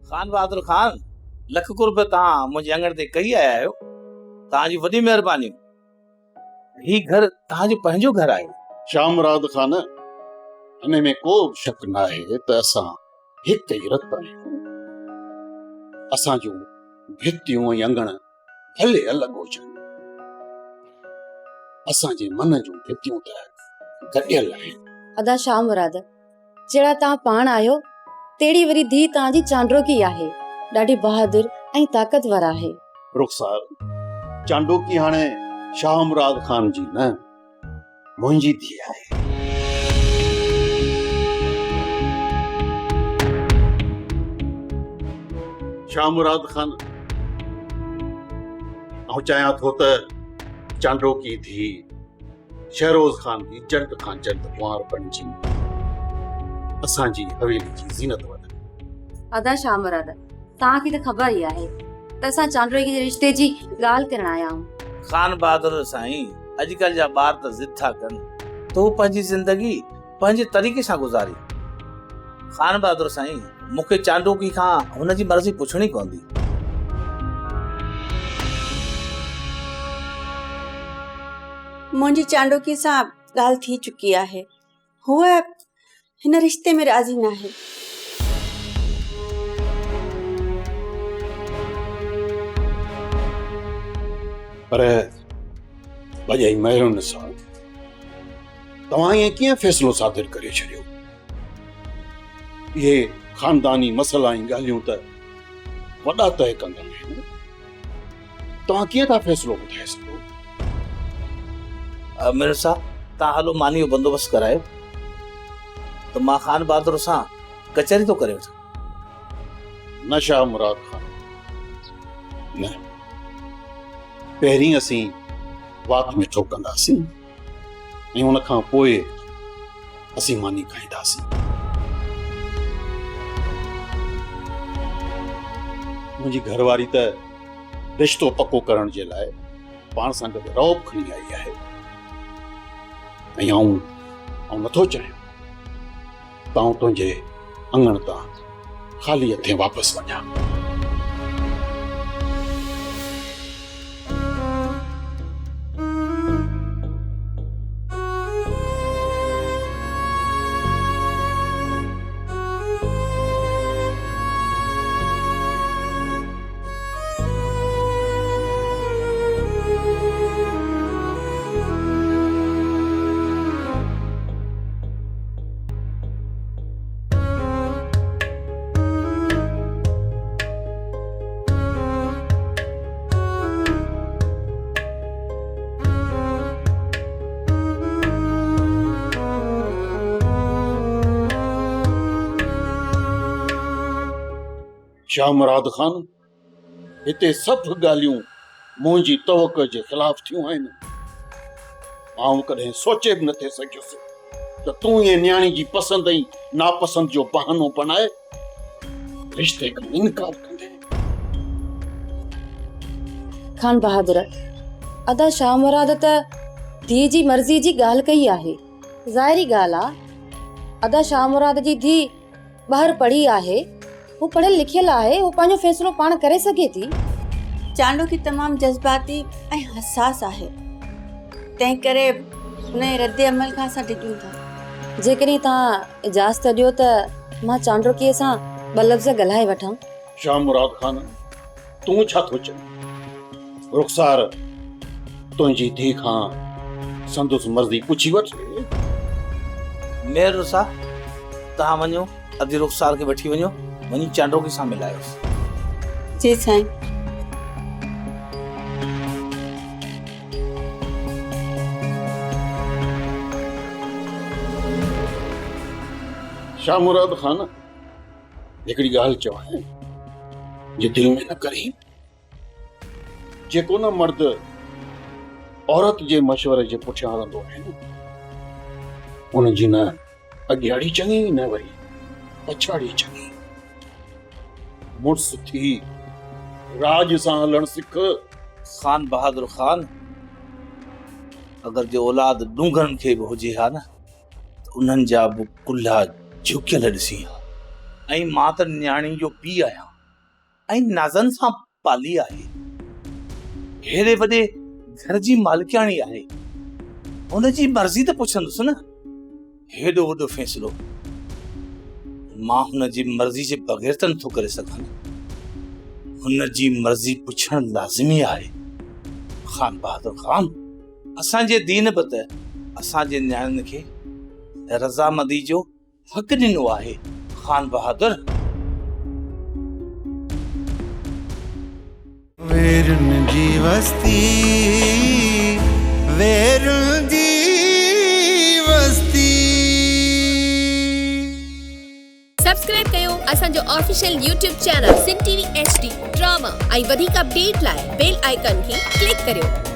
खान बहादुर खान, लख रुपए तव्हां मुंहिंजे अंगण ते कई आया आहियो। तव्हांजी वॾी महिरबानी। ही घर तव्हांजो पंहिंजो घर आहे। शामराद खान, हिन में को बि शक न आहे त असां हिक ई रत आहियूं। असां जूं भितियूं ऐं अंगण भले अलॻि हुजनि, असांजे मन जूं भितियूं त गॾियल आहिनि। अदा शामराद, जहिड़ा तव्हां पाण आहियो तेड़ी वरी धी तव्हांजी चांडोकी आहे, ॾाढी बहादुर ऐं ताक़तवर आहे। रुखसार, चांडोकी हाणे शामराद खान जी न, मुंहिंजी धीउ आहे। शामराद खान, आउं चाहियां थो त चांडोकी थी शहरोज खान जी जल्द खां जल्द कुंवार बणिजी असांजी हवेली जी ज़ीनत वधे। अदा शामराद, तव्हांखे त ख़बर ई आहे त असां चांडोकी जे रिश्ते जी ॻाल्हि करण आया आहियूं। खान बहादुर साईं, अॼुकल्ह जा ॿार त ज़िद था कनि त हू पंहिंजी ज़िंदगी पंहिंजे तरीक़े सां गुज़ारी। खान बहादुर साईं, मूंखे चांडोकी खां हुनजी मर्ज़ी पुछणी पवंदी। मुंहिंजी चांडोकी सां ॻाल्हि थी चुकी आहे। हूअ हिन रिश्ते में राज़ी न आहे। पर भॼाई महिरुनि सां तव्हां ईअं कीअं फ़ैसिलो सादिर करे छॾियो? इहे ख़ानदानी मसइला ऐं ॻाल्हियूं त वॾा तय कंदा आहिनि। तव्हां कीअं था फ़ैसिलो ॿुधाए सघो? मिर्ज़ा, तव्हां हलो मानी जो बंदोबस्तु करायो त मां खान बहादुर सां कचहरी थो करे वठां। न शामराद खान, न। पहिरीं असीं वात में ठोकंदासीं ऐं उन खां पोइ असीं मानी खाईंदासीं। मुंहिंजी घरवारी त रिश्तो पको करण जे लाइ पाण सां गॾु रौब खणी आई आहे ऐं आउं नथो चाहियां त आउं तुंहिंजे अंगण तां ख़ाली हथे वापसि वञां। शामराद खान, हिते सभु ॻाल्हियूं मुंहिंजी तवक़ जे ख़िलाफ़ थियूं आहिनि। आउं कॾहिं सोचे बि नथे सघियुसि त तूं इहे न्याणी जी पसंदि ऐं नापसंदि जो बहानो बनाए रिश्ते खां इनकार कंदे। खान बहादुर, अदा शामराद त धीअ जी मर्ज़ी जी ॻाल्हि कई आहे। ज़ाहिरी ॻाल्हि आहे, अदा शामराद जी धीअ ॿाहिरि पढ़ी आहे, हू पढ़ियल लिखियल आहे, हू पंहिंजो फ़ैसिलो पाण करे सघे थी। चांडोकी तमामु जज़्बाती ऐं हसास आहे, तंहिं करे हुन जे रद्द अमल खां असां डिॼूं था। जेकॾहिं तव्हां इजाज़त ॾियो त मां चांडोकीअ सां ॿ लफ़्ज़ ॻाल्हाए वठां। शामराद खान, तूं छा थो चए? रुखसार, तुंहिंजी धीउ खां संदुसि मर्ज़ी पुछी वठ। मेहर सां तव्हां वञो, अधी रुखसार खे वठी वञो, वञी चांडोकी सां मिलायोसि। जी साईं। शामराद खान, हिकिड़ी ॻाल्हि चवां जे दिलि में न करी। जेको न मर्द औरत जे मशवरे जे पुठियां हलंदो आहे न, उनजी न अॻियाड़ी चङी न वरी पछाड़ी चङी। मुड़ुस थी राज सां हलण सिख। खान बहादुर खान, अगर जो औलाद डूंगरनि खे बि हुजे हा न त उन्हनि जा बि कुल्हा झुकियल ॾिसी। ऐं मां त न्याणी जो पीउ आहियां, ऐं नाज़नि सां पाली आहे। हेॾे वॾे घर जी मालिकाणी आहे, हुनजी मर्ज़ी त पुछंदुसि न। हेॾो वॾो फ़ैसिलो मां हुनजी मर्ज़ी जे बग़ैर त नथो करे सघां। हुनजी मर्ज़ी पुछण लाज़मी आहे। खान बहादुर खान, असांजे दीन बि त असांजे न्याणियुनि खे रज़ामंदी जो हक़ ॾिनो आहे। खान बहादुर, वेरुन जी वस्ती, वेरुन जी वस्ती। सब्सक्राइब कयो असांजो official YouTube channel Singh TV HD drama ऐं वधीक अपडेट लाइ बेल आइकन खे क्लिक करियो।